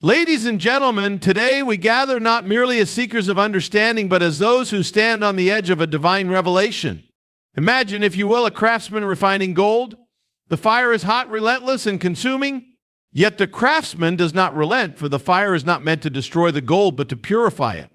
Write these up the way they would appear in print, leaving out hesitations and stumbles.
Ladies and gentlemen, today we gather not merely as seekers of understanding, but as those who stand on the edge of a divine revelation. Imagine, if you will, a craftsman refining gold. The fire is hot, relentless, and consuming. Yet the craftsman does not relent, for the fire is not meant to destroy the gold, but to purify it.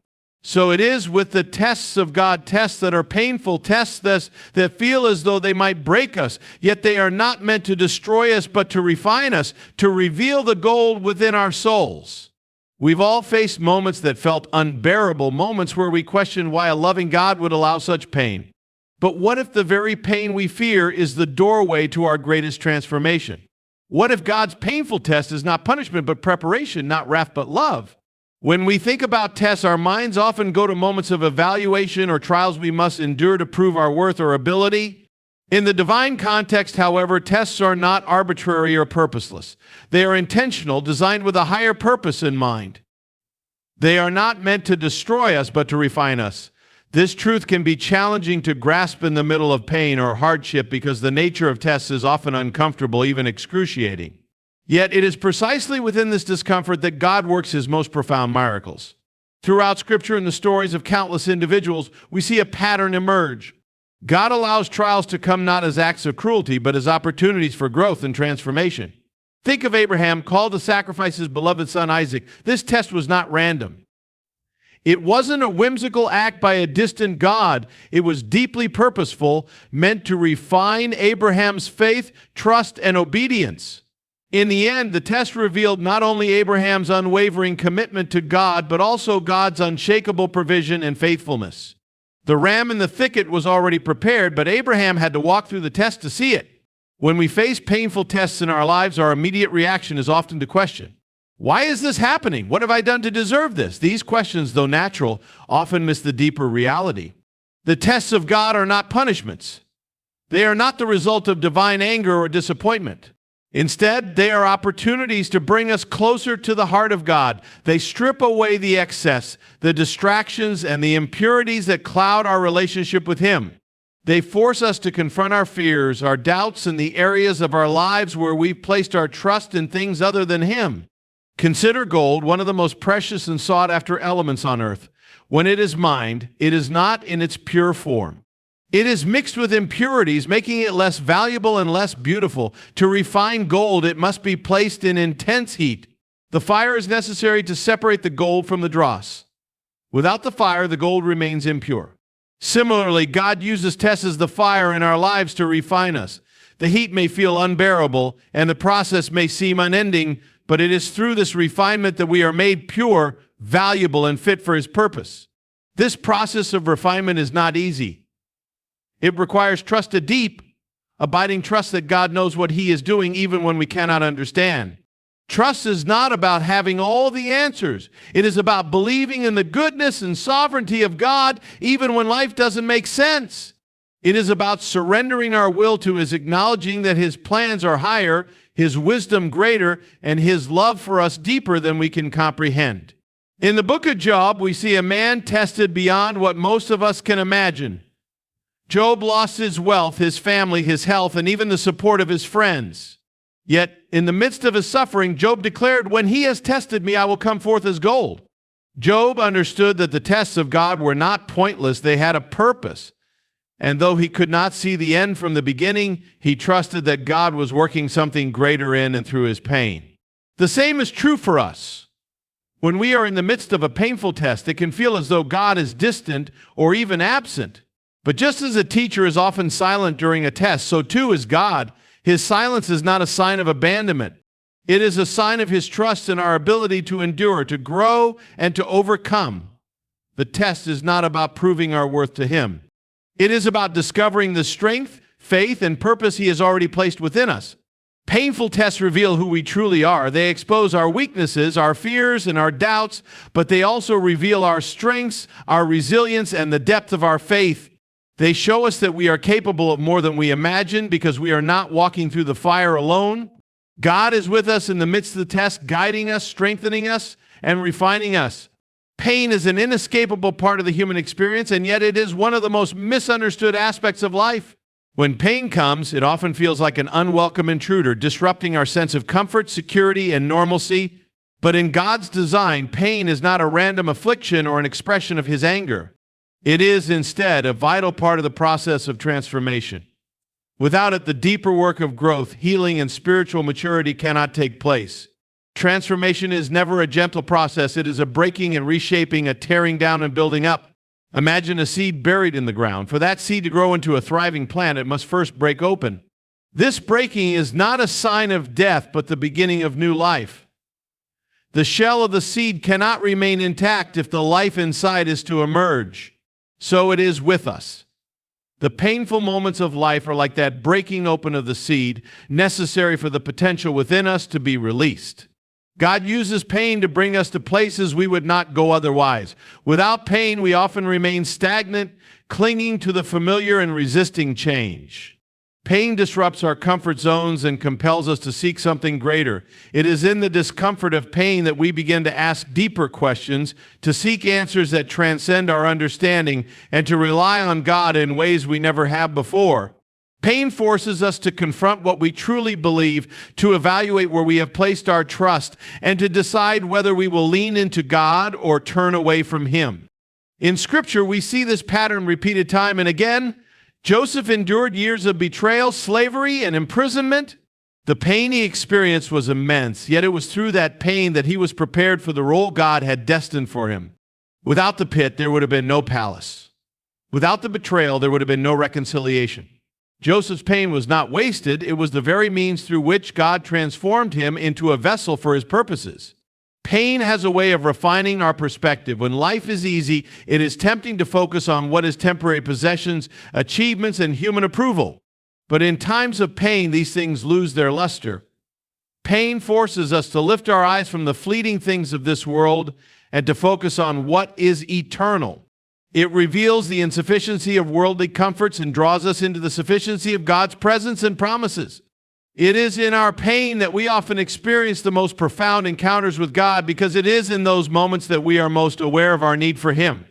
So it is with the tests of God, tests that are painful, tests that feel as though they might break us. Yet they are not meant to destroy us, but to refine us, to reveal the gold within our souls. We've all faced moments that felt unbearable, moments where we question why a loving God would allow such pain. But what if the very pain we fear is the doorway to our greatest transformation? What if God's painful test is not punishment, but preparation, not wrath, but love? When we think about tests, our minds often go to moments of evaluation or trials we must endure to prove our worth or ability. In the divine context, however, tests are not arbitrary or purposeless. They are intentional, designed with a higher purpose in mind. They are not meant to destroy us, but to refine us. This truth can be challenging to grasp in the middle of pain or hardship because the nature of tests is often uncomfortable, even excruciating. Yet it is precisely within this discomfort that God works his most profound miracles. Throughout Scripture and the stories of countless individuals, we see a pattern emerge. God allows trials to come not as acts of cruelty, but as opportunities for growth and transformation. Think of Abraham, called to sacrifice his beloved son Isaac. This test was not random. It wasn't a whimsical act by a distant God. It was deeply purposeful, meant to refine Abraham's faith, trust, and obedience. In the end, the test revealed not only Abraham's unwavering commitment to God, but also God's unshakable provision and faithfulness. The ram in the thicket was already prepared, but Abraham had to walk through the test to see it. When we face painful tests in our lives, our immediate reaction is often to question, why is this happening? What have I done to deserve this? These questions, though natural, often miss the deeper reality. The tests of God are not punishments. They are not the result of divine anger or disappointment. Instead, they are opportunities to bring us closer to the heart of God. They strip away the excess, the distractions, and the impurities that cloud our relationship with Him. They force us to confront our fears, our doubts, and the areas of our lives where we've placed our trust in things other than Him. Consider gold, one of the most precious and sought-after elements on earth. When it is mined, it is not in its pure form. It is mixed with impurities, making it less valuable and less beautiful. To refine gold, it must be placed in intense heat. The fire is necessary to separate the gold from the dross. Without the fire, the gold remains impure. Similarly, God uses tests as the fire in our lives to refine us. The heat may feel unbearable, and the process may seem unending, but it is through this refinement that we are made pure, valuable, and fit for His purpose. This process of refinement is not easy. It requires trust, a deep, abiding trust that God knows what He is doing even when we cannot understand. Trust is not about having all the answers. It is about believing in the goodness and sovereignty of God even when life doesn't make sense. It is about surrendering our will to His, acknowledging that His plans are higher, His wisdom greater, and His love for us deeper than we can comprehend. In the book of Job, we see a man tested beyond what most of us can imagine. Job lost his wealth, his family, his health, and even the support of his friends. Yet, in the midst of his suffering, Job declared, "When He has tested me, I will come forth as gold." Job understood that the tests of God were not pointless, they had a purpose. And though he could not see the end from the beginning, he trusted that God was working something greater in and through his pain. The same is true for us. When we are in the midst of a painful test, it can feel as though God is distant or even absent. But just as a teacher is often silent during a test, so too is God. His silence is not a sign of abandonment. It is a sign of His trust in our ability to endure, to grow, and to overcome. The test is not about proving our worth to Him. It is about discovering the strength, faith, and purpose He has already placed within us. Painful tests reveal who we truly are. They expose our weaknesses, our fears, and our doubts, but they also reveal our strengths, our resilience, and the depth of our faith. They show us that we are capable of more than we imagine because we are not walking through the fire alone. God is with us in the midst of the test, guiding us, strengthening us, and refining us. Pain is an inescapable part of the human experience, and yet it is one of the most misunderstood aspects of life. When pain comes, it often feels like an unwelcome intruder, disrupting our sense of comfort, security, and normalcy. But in God's design, pain is not a random affliction or an expression of his anger. It is instead a vital part of the process of transformation. Without it, the deeper work of growth, healing, and spiritual maturity cannot take place. Transformation is never a gentle process. It is a breaking and reshaping, a tearing down and building up. Imagine a seed buried in the ground. For that seed to grow into a thriving plant, it must first break open. This breaking is not a sign of death, but the beginning of new life. The shell of the seed cannot remain intact if the life inside is to emerge. So it is with us. The painful moments of life are like that breaking open of the seed, necessary for the potential within us to be released. God uses pain to bring us to places we would not go otherwise. Without pain, we often remain stagnant, clinging to the familiar and resisting change. Pain disrupts our comfort zones and compels us to seek something greater. It is in the discomfort of pain that we begin to ask deeper questions, to seek answers that transcend our understanding, and to rely on God in ways we never have before. Pain forces us to confront what we truly believe, to evaluate where we have placed our trust, and to decide whether we will lean into God or turn away from Him. In Scripture, we see this pattern repeated time and again. Joseph endured years of betrayal, slavery, and imprisonment. The pain he experienced was immense, yet it was through that pain that he was prepared for the role God had destined for him. Without the pit, there would have been no palace. Without the betrayal, there would have been no reconciliation. Joseph's pain was not wasted. It was the very means through which God transformed him into a vessel for his purposes. Pain has a way of refining our perspective. When life is easy, it is tempting to focus on what is temporary possessions, achievements, and human approval. But in times of pain, these things lose their luster. Pain forces us to lift our eyes from the fleeting things of this world and to focus on what is eternal. It reveals the insufficiency of worldly comforts and draws us into the sufficiency of God's presence and promises. It is in our pain that we often experience the most profound encounters with God, because it is in those moments that we are most aware of our need for Him.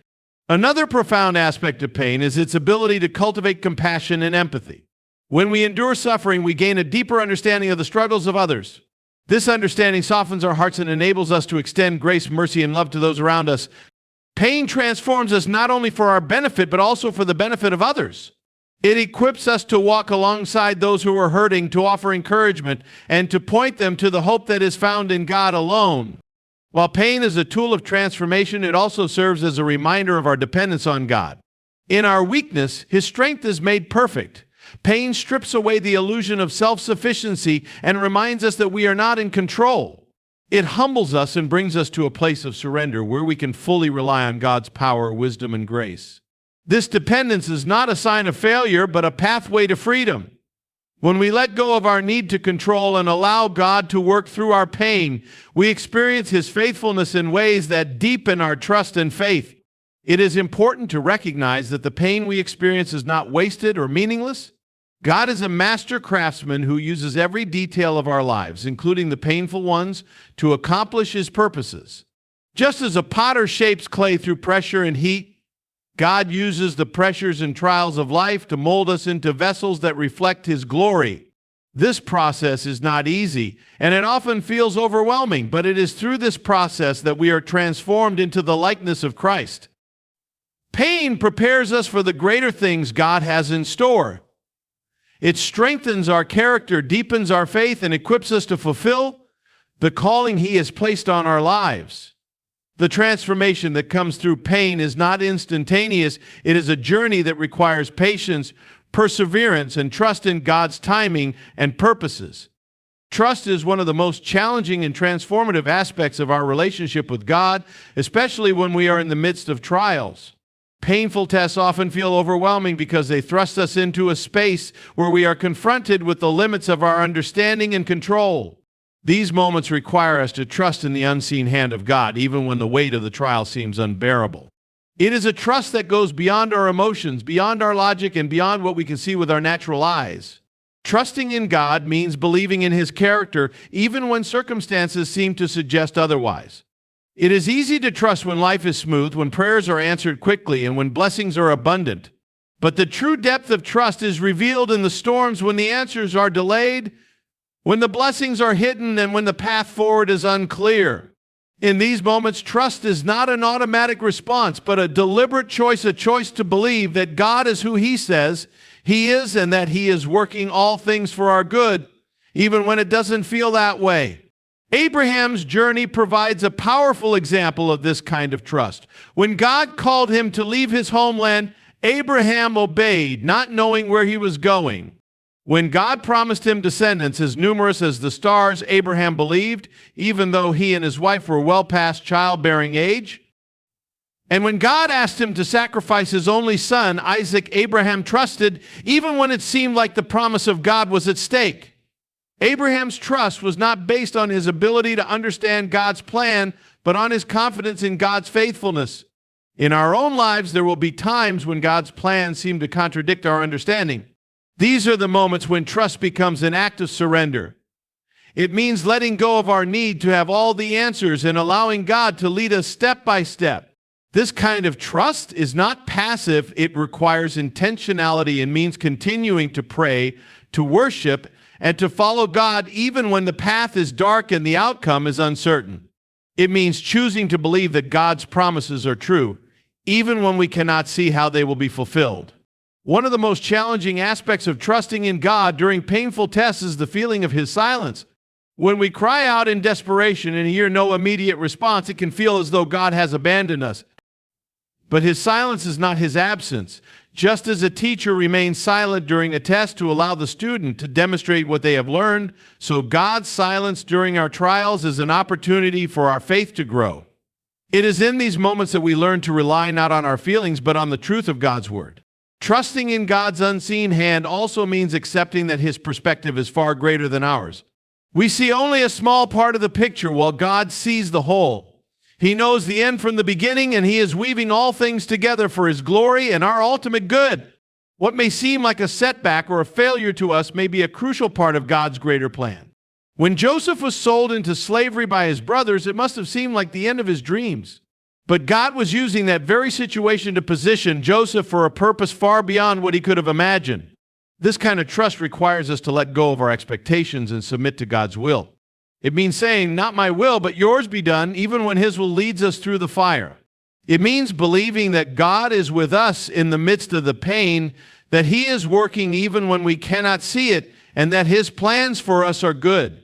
Another profound aspect of pain is its ability to cultivate compassion and empathy. When we endure suffering, we gain a deeper understanding of the struggles of others. This understanding softens our hearts and enables us to extend grace, mercy, and love to those around us. Pain transforms us not only for our benefit, but also for the benefit of others. It equips us to walk alongside those who are hurting, to offer encouragement, and to point them to the hope that is found in God alone. While pain is a tool of transformation, it also serves as a reminder of our dependence on God. In our weakness, His strength is made perfect. Pain strips away the illusion of self-sufficiency and reminds us that we are not in control. It humbles us and brings us to a place of surrender where we can fully rely on God's power, wisdom, and grace. This dependence is not a sign of failure, but a pathway to freedom. When we let go of our need to control and allow God to work through our pain, we experience His faithfulness in ways that deepen our trust and faith. It is important to recognize that the pain we experience is not wasted or meaningless. God is a master craftsman who uses every detail of our lives, including the painful ones, to accomplish His purposes. Just as a potter shapes clay through pressure and heat, God uses the pressures and trials of life to mold us into vessels that reflect His glory. This process is not easy, and it often feels overwhelming, but it is through this process that we are transformed into the likeness of Christ. Pain prepares us for the greater things God has in store. It strengthens our character, deepens our faith, and equips us to fulfill the calling He has placed on our lives. The transformation that comes through pain is not instantaneous. It is a journey that requires patience, perseverance, and trust in God's timing and purposes. Trust is one of the most challenging and transformative aspects of our relationship with God, especially when we are in the midst of trials. Painful tests often feel overwhelming because they thrust us into a space where we are confronted with the limits of our understanding and control. These moments require us to trust in the unseen hand of God, even when the weight of the trial seems unbearable. It is a trust that goes beyond our emotions, beyond our logic, and beyond what we can see with our natural eyes. Trusting in God means believing in His character, even when circumstances seem to suggest otherwise. It is easy to trust when life is smooth, when prayers are answered quickly, and when blessings are abundant. But the true depth of trust is revealed in the storms, when the answers are delayed, when the blessings are hidden, and when the path forward is unclear. In these moments, trust is not an automatic response, but a deliberate choice, a choice to believe that God is who He says He is and that He is working all things for our good, even when it doesn't feel that way. Abraham's journey provides a powerful example of this kind of trust. When God called him to leave his homeland, Abraham obeyed, not knowing where he was going. When God promised him descendants as numerous as the stars, Abraham believed, even though he and his wife were well past childbearing age. And when God asked him to sacrifice his only son, Isaac, Abraham trusted, even when it seemed like the promise of God was at stake. Abraham's trust was not based on his ability to understand God's plan, but on his confidence in God's faithfulness. In our own lives, there will be times when God's plans seem to contradict our understanding. These are the moments when trust becomes an act of surrender. It means letting go of our need to have all the answers and allowing God to lead us step by step. This kind of trust is not passive. It requires intentionality and means continuing to pray, to worship, and to follow God even when the path is dark and the outcome is uncertain. It means choosing to believe that God's promises are true, even when we cannot see how they will be fulfilled. One of the most challenging aspects of trusting in God during painful tests is the feeling of His silence. When we cry out in desperation and hear no immediate response, it can feel as though God has abandoned us. But His silence is not His absence. Just as a teacher remains silent during a test to allow the student to demonstrate what they have learned, so God's silence during our trials is an opportunity for our faith to grow. It is in these moments that we learn to rely not on our feelings, but on the truth of God's Word. Trusting in God's unseen hand also means accepting that His perspective is far greater than ours. We see only a small part of the picture while God sees the whole. He knows the end from the beginning, and He is weaving all things together for His glory and our ultimate good. What may seem like a setback or a failure to us may be a crucial part of God's greater plan. When Joseph was sold into slavery by his brothers, it must have seemed like the end of his dreams. But God was using that very situation to position Joseph for a purpose far beyond what he could have imagined. This kind of trust requires us to let go of our expectations and submit to God's will. It means saying, "Not my will, but yours be done," even when His will leads us through the fire. It means believing that God is with us in the midst of the pain, that He is working even when we cannot see it, and that His plans for us are good.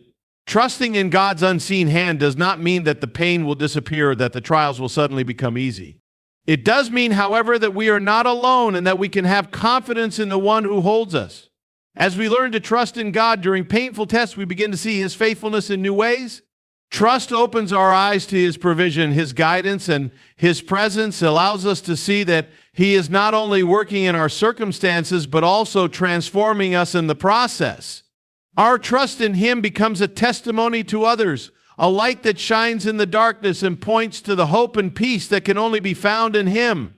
Trusting in God's unseen hand does not mean that the pain will disappear or that the trials will suddenly become easy. It does mean, however, that we are not alone and that we can have confidence in the one who holds us. As we learn to trust in God during painful tests, we begin to see His faithfulness in new ways. Trust opens our eyes to His provision, His guidance, and His presence allows us to see that He is not only working in our circumstances, but also transforming us in the process. Our trust in Him becomes a testimony to others, a light that shines in the darkness and points to the hope and peace that can only be found in Him.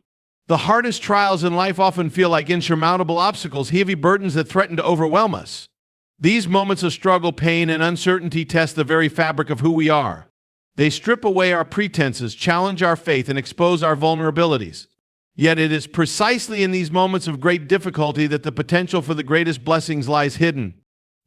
The hardest trials in life often feel like insurmountable obstacles, heavy burdens that threaten to overwhelm us. These moments of struggle, pain, and uncertainty test the very fabric of who we are. They strip away our pretenses, challenge our faith, and expose our vulnerabilities. Yet it is precisely in these moments of great difficulty that the potential for the greatest blessings lies hidden.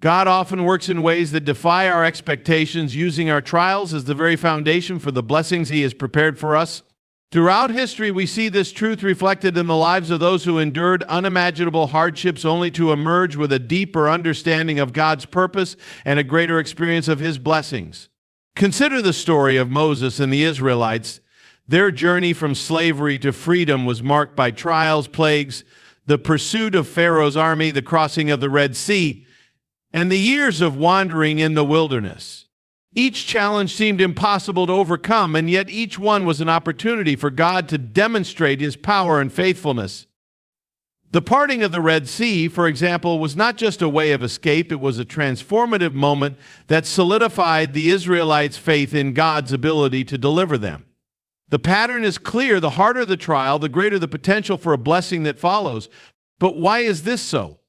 God often works in ways that defy our expectations, using our trials as the very foundation for the blessings He has prepared for us. Throughout history, we see this truth reflected in the lives of those who endured unimaginable hardships only to emerge with a deeper understanding of God's purpose and a greater experience of His blessings. Consider the story of Moses and the Israelites. Their journey from slavery to freedom was marked by trials, plagues, the pursuit of Pharaoh's army, the crossing of the Red Sea, and the years of wandering in the wilderness. Each challenge seemed impossible to overcome, and yet each one was an opportunity for God to demonstrate His power and faithfulness. The parting of the Red Sea, for example, was not just a way of escape, it was a transformative moment that solidified the Israelites' faith in God's ability to deliver them. The pattern is clear: the harder the trial, the greater the potential for a blessing that follows. But why is this so?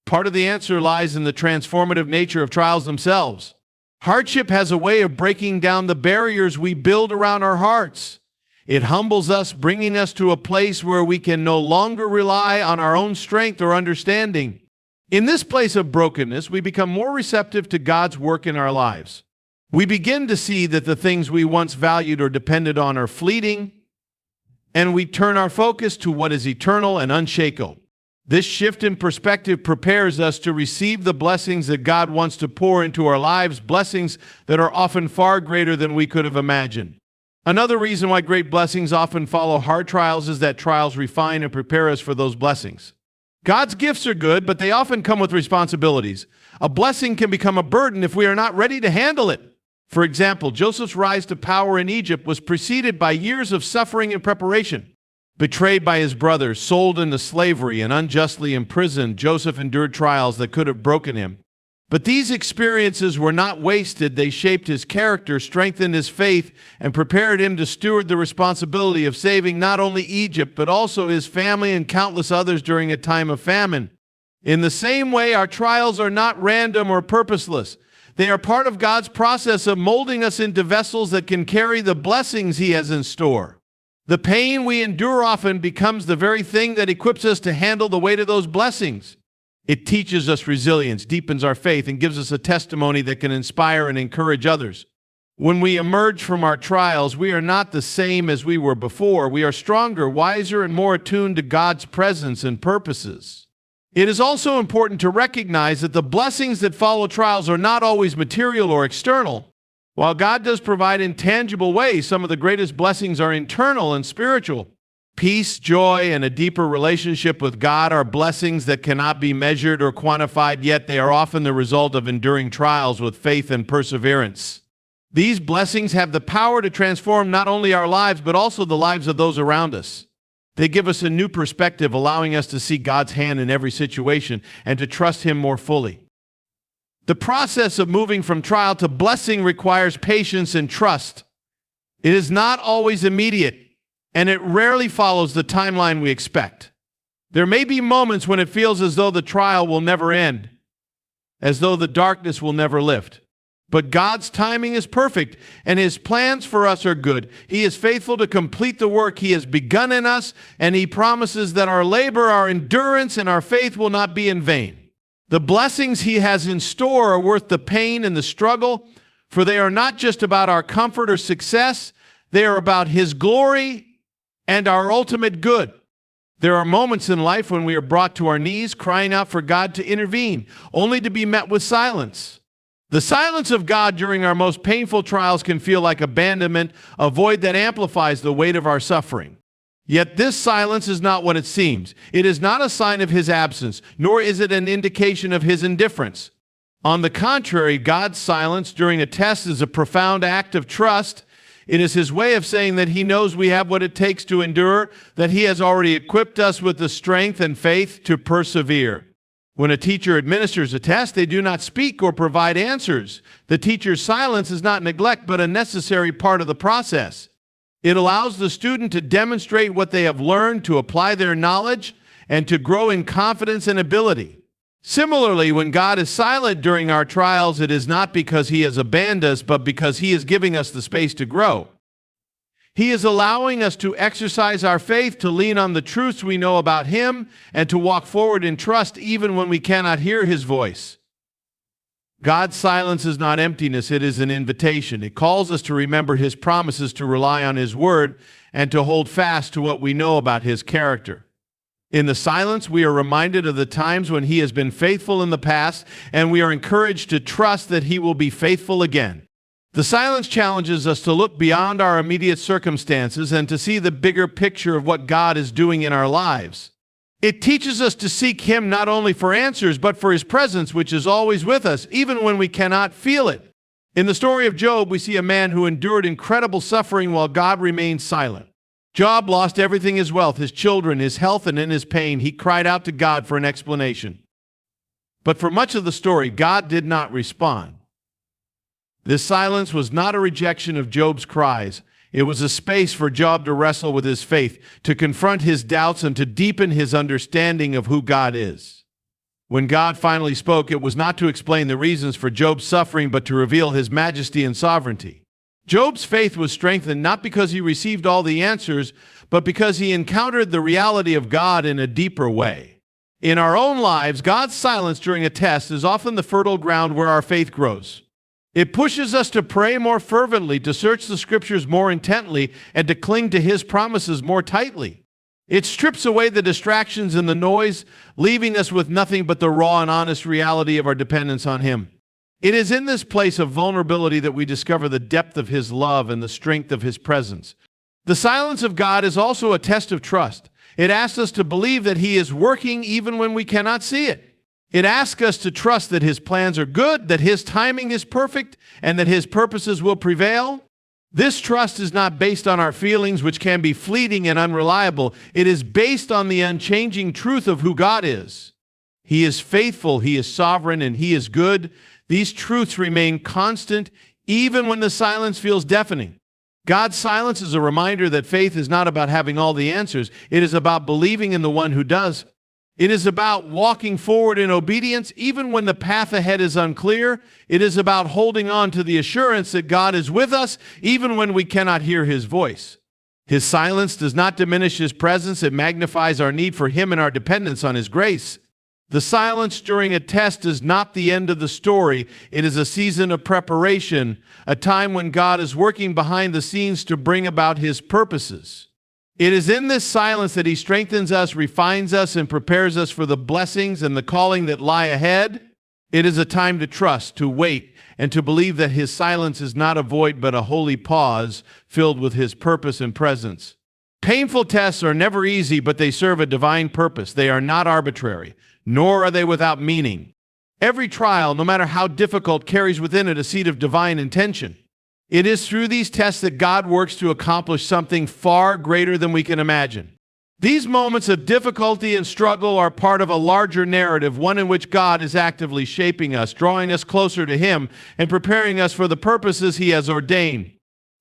Part of the answer lies in the transformative nature of trials themselves. Hardship has a way of breaking down the barriers we build around our hearts. It humbles us, bringing us to a place where we can no longer rely on our own strength or understanding. In this place of brokenness, we become more receptive to God's work in our lives. We begin to see that the things we once valued or depended on are fleeting, and we turn our focus to what is eternal and unshakable. This shift in perspective prepares us to receive the blessings that God wants to pour into our lives, blessings that are often far greater than we could have imagined. Another reason why great blessings often follow hard trials is that trials refine and prepare us for those blessings. God's gifts are good, but they often come with responsibilities. A blessing can become a burden if we are not ready to handle it. For example, Joseph's rise to power in Egypt was preceded by years of suffering and preparation. Betrayed by his brothers, sold into slavery, and unjustly imprisoned, Joseph endured trials that could have broken him. But these experiences were not wasted. They shaped his character, strengthened his faith, and prepared him to steward the responsibility of saving not only Egypt, but also his family and countless others during a time of famine. In the same way, our trials are not random or purposeless. They are part of God's process of molding us into vessels that can carry the blessings He has in store. The pain we endure often becomes the very thing that equips us to handle the weight of those blessings. It teaches us resilience, deepens our faith, and gives us a testimony that can inspire and encourage others. When we emerge from our trials, we are not the same as we were before. We are stronger, wiser, and more attuned to God's presence and purposes. It is also important to recognize that the blessings that follow trials are not always material or external. While God does provide in tangible ways, some of the greatest blessings are internal and spiritual. Peace, joy, and a deeper relationship with God are blessings that cannot be measured or quantified, yet they are often the result of enduring trials with faith and perseverance. These blessings have the power to transform not only our lives, but also the lives of those around us. They give us a new perspective, allowing us to see God's hand in every situation and to trust Him more fully. The process of moving from trial to blessing requires patience and trust. It is not always immediate, and it rarely follows the timeline we expect. There may be moments when it feels as though the trial will never end, as though the darkness will never lift. But God's timing is perfect, and His plans for us are good. He is faithful to complete the work He has begun in us, and He promises that our labor, our endurance, and our faith will not be in vain. The blessings He has in store are worth the pain and the struggle, for they are not just about our comfort or success. They are about His glory and our ultimate good. There are moments in life when we are brought to our knees, crying out for God to intervene, only to be met with silence. The silence of God during our most painful trials can feel like abandonment, a void that amplifies the weight of our suffering. Yet this silence is not what it seems. It is not a sign of His absence, nor is it an indication of His indifference. On the contrary, God's silence during a test is a profound act of trust. It is His way of saying that He knows we have what it takes to endure, that He has already equipped us with the strength and faith to persevere. When a teacher administers a test, they do not speak or provide answers. The teacher's silence is not neglect, but a necessary part of the process. It allows the student to demonstrate what they have learned, to apply their knowledge, and to grow in confidence and ability. Similarly, when God is silent during our trials, it is not because He has abandoned us, but because He is giving us the space to grow. He is allowing us to exercise our faith, to lean on the truths we know about Him, and to walk forward in trust even when we cannot hear His voice. God's silence is not emptiness, it is an invitation. It calls us to remember His promises, to rely on His word, and to hold fast to what we know about His character. In the silence, we are reminded of the times when He has been faithful in the past, and we are encouraged to trust that He will be faithful again. The silence challenges us to look beyond our immediate circumstances and to see the bigger picture of what God is doing in our lives. It teaches us to seek Him not only for answers, but for His presence, which is always with us, even when we cannot feel it. In the story of Job, we see a man who endured incredible suffering while God remained silent. Job lost everything: his wealth, his children, his health, and in his pain, he cried out to God for an explanation. But for much of the story, God did not respond. This silence was not a rejection of Job's cries. It was a space for Job to wrestle with his faith, to confront his doubts, and to deepen his understanding of who God is. When God finally spoke, it was not to explain the reasons for Job's suffering, but to reveal His majesty and sovereignty. Job's faith was strengthened not because he received all the answers, but because he encountered the reality of God in a deeper way. In our own lives, God's silence during a test is often the fertile ground where our faith grows. It pushes us to pray more fervently, to search the Scriptures more intently, and to cling to His promises more tightly. It strips away the distractions and the noise, leaving us with nothing but the raw and honest reality of our dependence on Him. It is in this place of vulnerability that we discover the depth of His love and the strength of His presence. The silence of God is also a test of trust. It asks us to believe that He is working even when we cannot see it. It asks us to trust that His plans are good, that His timing is perfect, and that His purposes will prevail. This trust is not based on our feelings, which can be fleeting and unreliable. It is based on the unchanging truth of who God is. He is faithful, He is sovereign, and He is good. These truths remain constant even when the silence feels deafening. God's silence is a reminder that faith is not about having all the answers. It is about believing in the one who does. It is about walking forward in obedience even when the path ahead is unclear. It is about holding on to the assurance that God is with us even when we cannot hear His voice. His silence does not diminish His presence. It magnifies our need for Him and our dependence on His grace. The silence during a test is not the end of the story. It is a season of preparation, a time when God is working behind the scenes to bring about His purposes. It is in this silence that He strengthens us, refines us, and prepares us for the blessings and the calling that lie ahead. It is a time to trust, to wait, and to believe that His silence is not a void but a holy pause filled with His purpose and presence. Painful tests are never easy, but they serve a divine purpose. They are not arbitrary, nor are they without meaning. Every trial, no matter how difficult, carries within it a seed of divine intention. It is through these tests that God works to accomplish something far greater than we can imagine. These moments of difficulty and struggle are part of a larger narrative, one in which God is actively shaping us, drawing us closer to Him, and preparing us for the purposes He has ordained.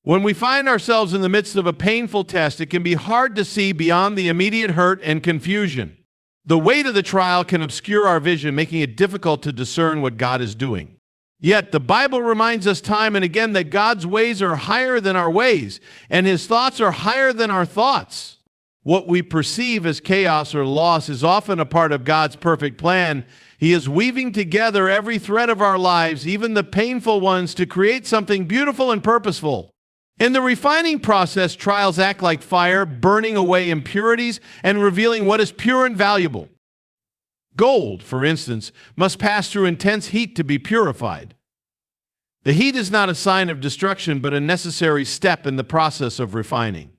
When we find ourselves in the midst of a painful test, it can be hard to see beyond the immediate hurt and confusion. The weight of the trial can obscure our vision, making it difficult to discern what God is doing. Yet the Bible reminds us time and again that God's ways are higher than our ways, and His thoughts are higher than our thoughts. What we perceive as chaos or loss is often a part of God's perfect plan. He is weaving together every thread of our lives, even the painful ones, to create something beautiful and purposeful. In the refining process, trials act like fire, burning away impurities and revealing what is pure and valuable. Gold, for instance, must pass through intense heat to be purified. The heat is not a sign of destruction, but a necessary step in the process of refining.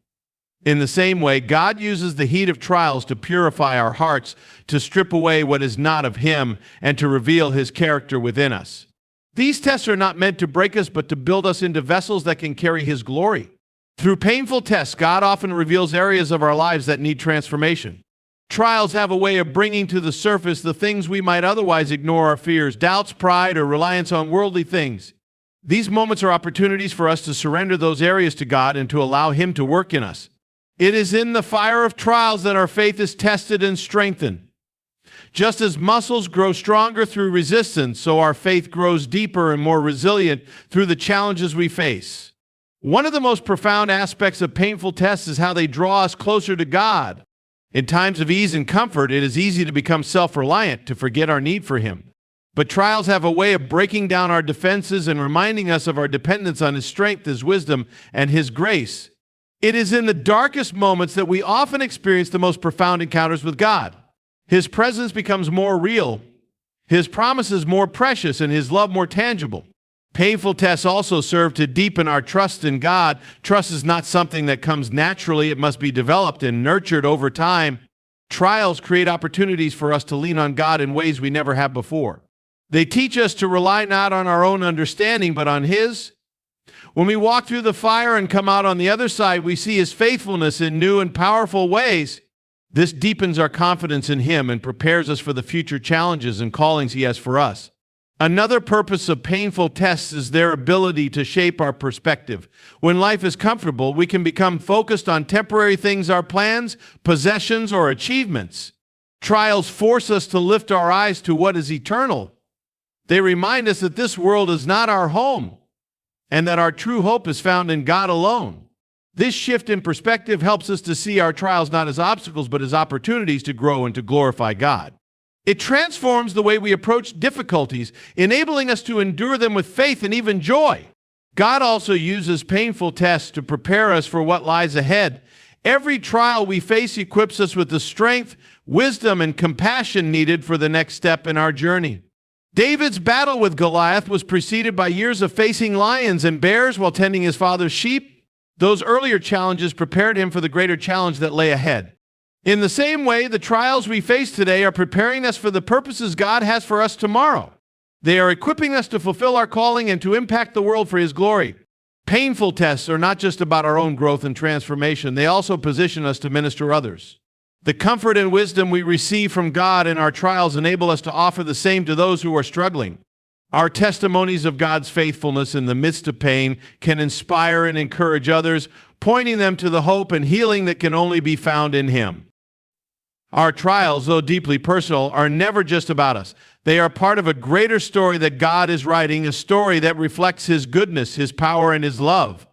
In the same way, God uses the heat of trials to purify our hearts, to strip away what is not of Him, and to reveal His character within us. These tests are not meant to break us, but to build us into vessels that can carry His glory. Through painful tests, God often reveals areas of our lives that need transformation. Trials have a way of bringing to the surface the things we might otherwise ignore: our fears, doubts, pride, or reliance on worldly things. These moments are opportunities for us to surrender those areas to God and to allow Him to work in us. It is in the fire of trials that our faith is tested and strengthened. Just as muscles grow stronger through resistance, so our faith grows deeper and more resilient through the challenges we face. One of the most profound aspects of painful tests is how they draw us closer to God. In times of ease and comfort, it is easy to become self-reliant, to forget our need for Him. But trials have a way of breaking down our defenses and reminding us of our dependence on His strength, His wisdom, and His grace. It is in the darkest moments that we often experience the most profound encounters with God. His presence becomes more real, His promises more precious, and His love more tangible. Painful tests also serve to deepen our trust in God. Trust is not something that comes naturally. It must be developed and nurtured over time. Trials create opportunities for us to lean on God in ways we never have before. They teach us to rely not on our own understanding, but on His. When we walk through the fire and come out on the other side, we see His faithfulness in new and powerful ways. This deepens our confidence in Him and prepares us for the future challenges and callings He has for us. Another purpose of painful tests is their ability to shape our perspective. When life is comfortable, we can become focused on temporary things, our plans, possessions, or achievements. Trials force us to lift our eyes to what is eternal. They remind us that this world is not our home, and that our true hope is found in God alone. This shift in perspective helps us to see our trials not as obstacles, but as opportunities to grow and to glorify God. It transforms the way we approach difficulties, enabling us to endure them with faith and even joy. God also uses painful tests to prepare us for what lies ahead. Every trial we face equips us with the strength, wisdom, and compassion needed for the next step in our journey. David's battle with Goliath was preceded by years of facing lions and bears while tending his father's sheep. Those earlier challenges prepared him for the greater challenge that lay ahead. In the same way, the trials we face today are preparing us for the purposes God has for us tomorrow. They are equipping us to fulfill our calling and to impact the world for His glory. Painful tests are not just about our own growth and transformation. They also position us to minister to others. The comfort and wisdom we receive from God in our trials enable us to offer the same to those who are struggling. Our testimonies of God's faithfulness in the midst of pain can inspire and encourage others, pointing them to the hope and healing that can only be found in Him. Our trials, though deeply personal, are never just about us. They are part of a greater story that God is writing, a story that reflects His goodness, His power, and His love.